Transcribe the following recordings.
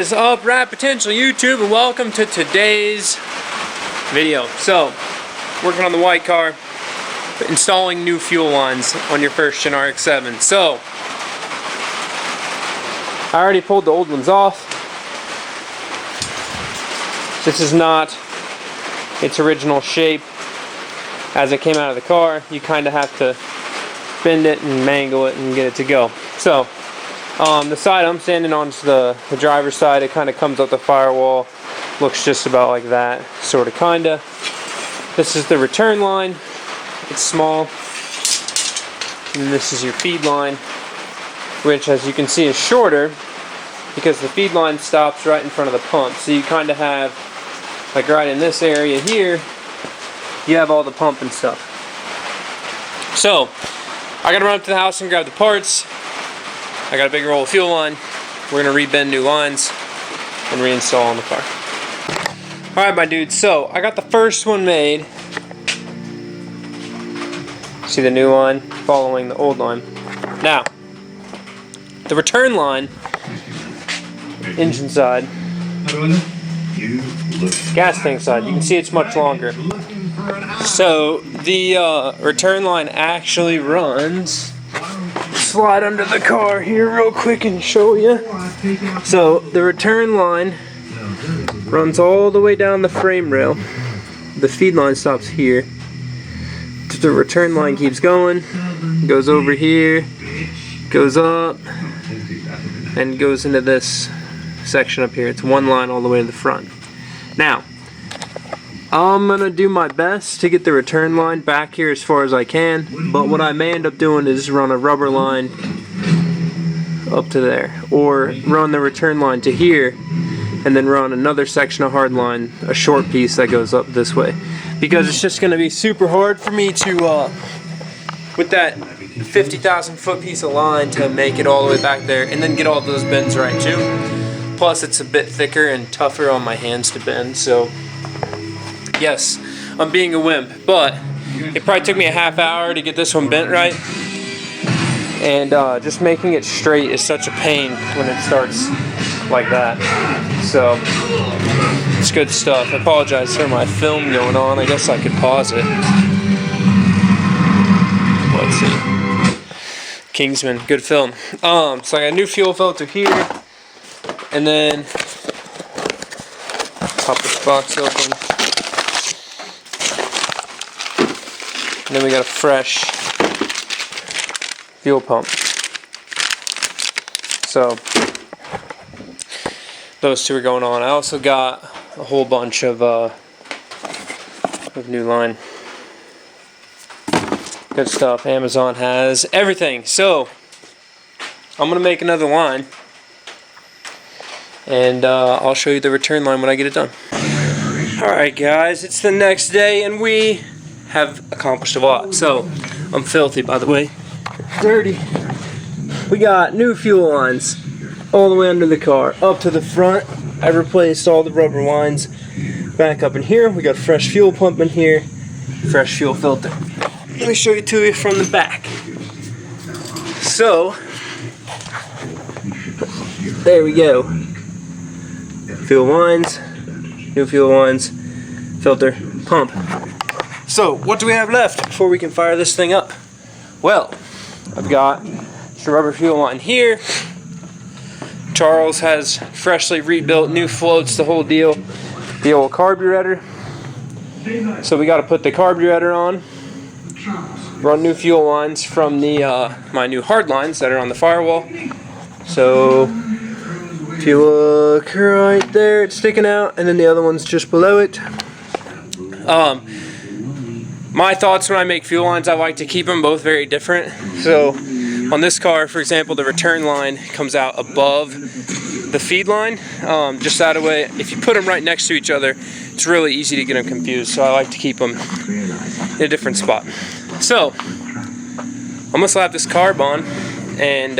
is up, Rat Potential YouTube, and welcome to today's video. So, working on the white car, installing new fuel lines on your first gen RX7. So, I already pulled the old ones off. This is not its original shape as it came out of the car. You kind of have to bend it and mangle it and get it to go. So, the side I'm standing on is the driver's side. It kind of comes up the firewall. Looks just about like that, sort of, kinda. This is the return line. It's small. And this is your feed line, which, as you can see, is shorter because the feed line stops right in front of the pump. So you kind of have, like right in this area here, you have all the pump and stuff. So, I gotta run up to the house and grab the parts. I got a big roll of fuel line. We're gonna rebend new lines and reinstall on the car. Alright, my dudes, so I got the first one made. See the new line following the old line. Now, the return line, engine side, gas tank side, you can see it's much longer. So the return line actually runs, slide under the car here real quick and show you. So the return line runs all the way down the frame rail. The feed line stops here. The return line keeps going, goes over here, goes up, and goes into this section up here. It's one line all the way to the front. Now, I'm gonna do my best to get the return line back here as far as I can, but what I may end up doing is run a rubber line up to there, or run the return line to here and then run another section of hard line, a short piece that goes up this way, because it's just gonna be super hard for me to with that 50,000 foot piece of line to make it all the way back there and then get all those bends right too. Plus it's a bit thicker and tougher on my hands to bend, so yes, I'm being a wimp, but it probably took me a half hour to get this one bent right, and just making it straight is such a pain when it starts like that. So it's good stuff. I apologize for my film going on. I guess I could pause it. Let's see. Kingsman, good film. So I got a new fuel filter here, and then pop this box open. And then we got a fresh fuel pump. So those two are going on. I also got a whole bunch of new line. Good stuff. Amazon has everything. So I'm gonna make another line, and I'll show you the return line when I get it done. Alright guys, it's the next day and we have accomplished a lot. So, I'm filthy, by the way. Dirty. We got new fuel lines all the way under the car, up to the front. I replaced all the rubber lines. Back up in here, we got a fresh fuel pump in here, fresh fuel filter. Let me show you to you from the back. So, there we go. Fuel lines, new fuel lines, filter, pump. So, what do we have left before we can fire this thing up? Well, I've got some rubber fuel line here. Charles has freshly rebuilt new floats, the whole deal. The old carburetor. So we got to put the carburetor on. Run new fuel lines from the my new hard lines that are on the firewall. So, if you look right there, it's sticking out, and then the other one's just below it. My thoughts when I make fuel lines, I like to keep them both very different. So on this car, for example, the return line comes out above the feed line. Just that way, if you put them right next to each other, it's really easy to get them confused. So I like to keep them in a different spot. So I'm gonna slap this carb on and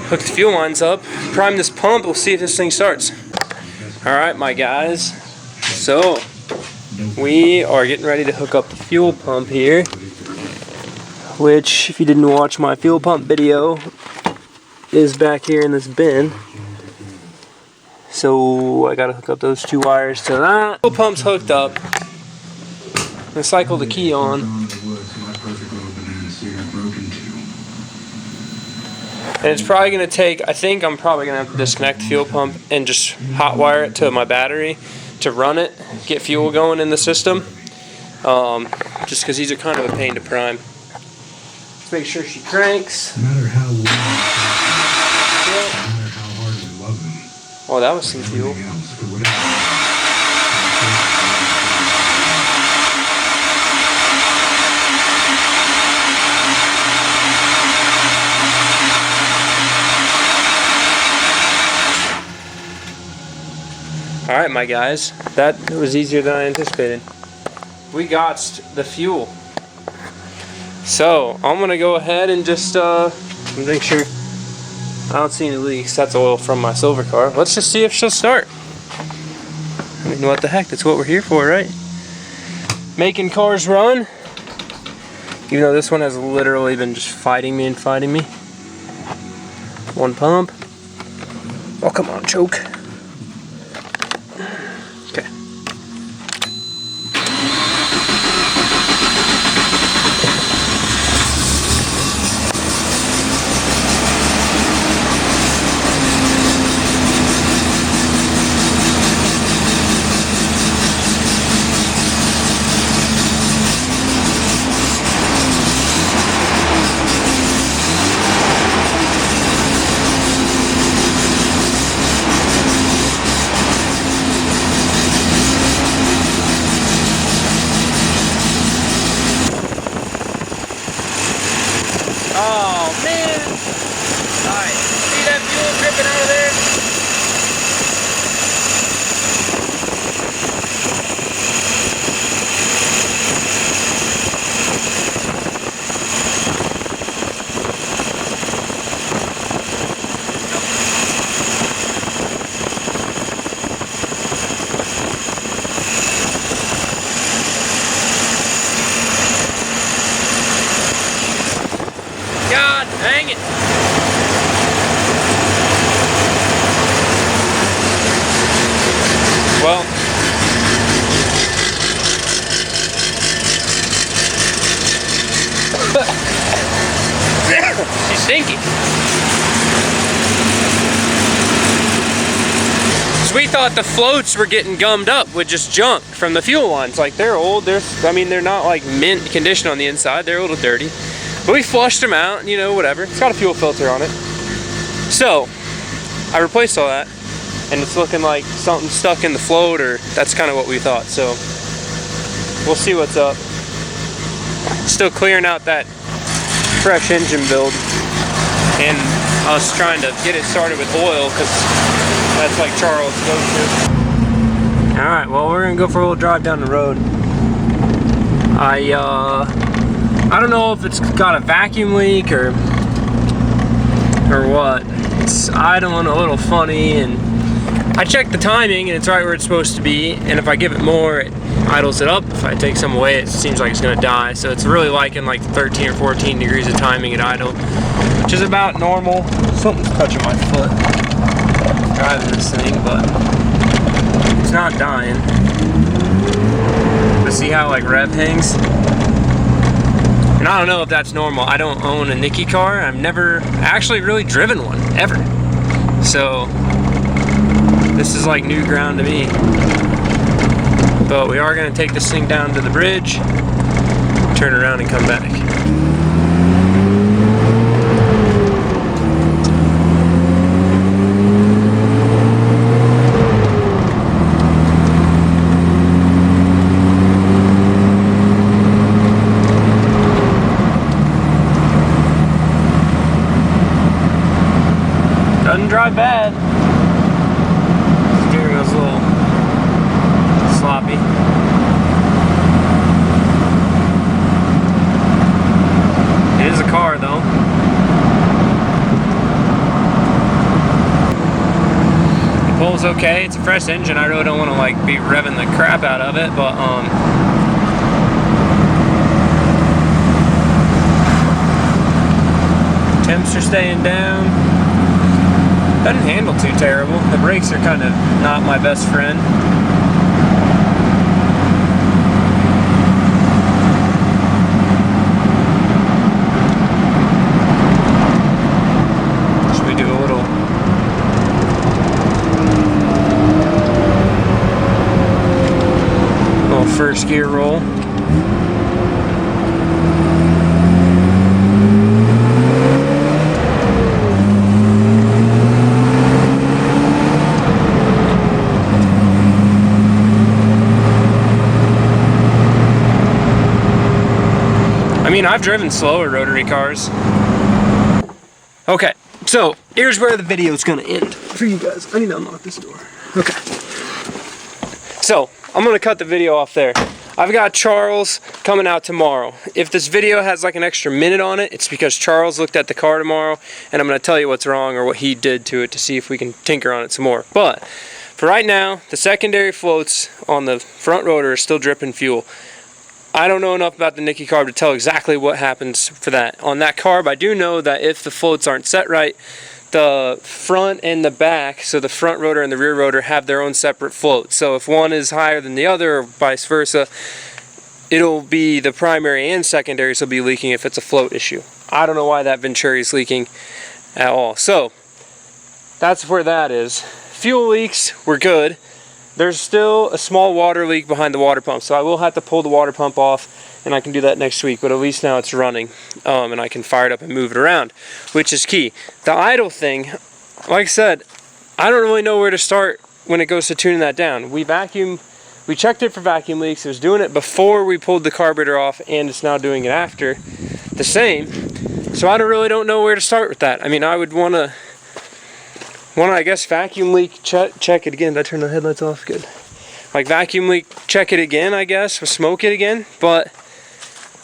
hook the fuel lines up, prime this pump. We'll see if this thing starts. Alright, my guys. So we are getting ready to hook up the fuel pump here, which, if you didn't watch my fuel pump video, is back here in this bin. So I gotta hook up those 2 wires to that. Fuel pump's hooked up. I'm gonna cycle the key on. And it's probably gonna take, I think I'm probably gonna have to disconnect the fuel pump and just hot wire it to my battery to run it, get fuel going in the system. Just because these are kind of a pain to prime. Let's make sure she cranks. No matter how long, no matter how hard we love them. Oh, that was some fuel. Alright, my guys, that was easier than I anticipated. We got the fuel. So, I'm gonna go ahead and just make sure I don't see any leaks. That's oil from my silver car. Let's just see if she'll start. I mean, what the heck, that's what we're here for, right? Making cars run. Even though this one has literally been just fighting me and fighting me. 1 pump. Oh, come on, choke. Okay. Oh man! Alright, see that fuel dripping out of there? God dang it! Well, she's stinky. So we thought the floats were getting gummed up with just junk from the fuel lines. Like, they're old. They're not like mint condition on the inside. They're a little dirty. But we flushed them out, you know, whatever. It's got a fuel filter on it. So, I replaced all that, and it's looking like something stuck in the float, or that's kind of what we thought. So, we'll see what's up. Still clearing out that fresh engine build, and us trying to get it started with oil, because that's like Charles' go-to. Alright, well, we're going to go for a little drive down the road. I don't know if it's got a vacuum leak or what. It's idling a little funny, and I checked the timing and it's right where it's supposed to be, and if I give it more, it idles it up. If I take some away, it seems like it's gonna die. So it's really liking like 13 or 14 degrees of timing at idle, which is about normal. Something's touching my foot driving this thing, but it's not dying. But see how like rev hangs? And I don't know if that's normal. I don't own a Nicky car. I've never actually really driven one, ever. So, this is like new ground to me. But we are gonna take this thing down to the bridge, turn around and come back. Doesn't drive bad. Steering wheel's a little sloppy. It is a car though. It pulls okay. It's a fresh engine. I really don't want to like be revving the crap out of it, but temps are staying down. Doesn't handle too terrible. The brakes are kind of not my best friend. Should we do a little first gear roll? I mean, I've driven slower rotary cars. Okay, so here's where the video is gonna end for you guys. I need to unlock this door. Okay. So, I'm gonna cut the video off there. I've got Charles coming out tomorrow. If this video has like an extra minute on it, it's because Charles looked at the car tomorrow, and I'm gonna tell you what's wrong or what he did to it to see if we can tinker on it some more. But, for right now, the secondary floats on the front rotor are still dripping fuel. I don't know enough about the Nicky carb to tell exactly what happens for that. On that carb, I do know that if the floats aren't set right, the front and the back, so the front rotor and the rear rotor, have their own separate floats. So if one is higher than the other, or vice versa, it'll be the primary and secondaries will be leaking if it's a float issue. I don't know why that Venturi is leaking at all. So that's where that is. Fuel leaks, we're good. There's still a small water leak behind the water pump, so I will have to pull the water pump off, and I can do that next week, but at least now it's running, and I can fire it up and move it around, which is key. The idle thing, like I said, I don't really know where to start when it goes to tuning that down. We checked it for vacuum leaks. It was doing it before we pulled the carburetor off, and it's now doing it after the same, so I really don't know where to start with that. I mean, I would want to, I guess, vacuum leak, check it again. Did I turn the headlights off? Good. Like, vacuum leak, check it again, I guess, or smoke it again. But,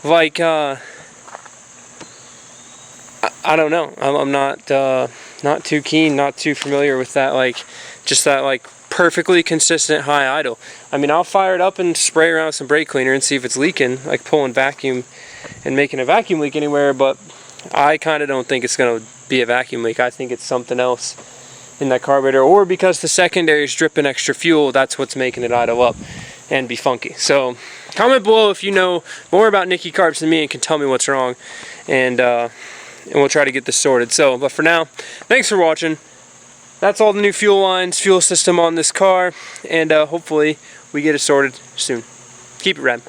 like, I don't know. I'm not too keen, not too familiar with that, like, just that, like, perfectly consistent high idle. I mean, I'll fire it up and spray around with some brake cleaner and see if it's leaking, like pulling vacuum and making a vacuum leak anywhere, but I kind of don't think it's going to be a vacuum leak. I think it's something else in that carburetor, or because the secondary is dripping extra fuel, that's what's making it idle up and be funky. So comment below if you know more about Nicky carbs than me and can tell me what's wrong, and we'll try to get this sorted. So, but for now, thanks for watching. That's all the new fuel lines, fuel system on this car, and hopefully we get it sorted soon. Keep it rad.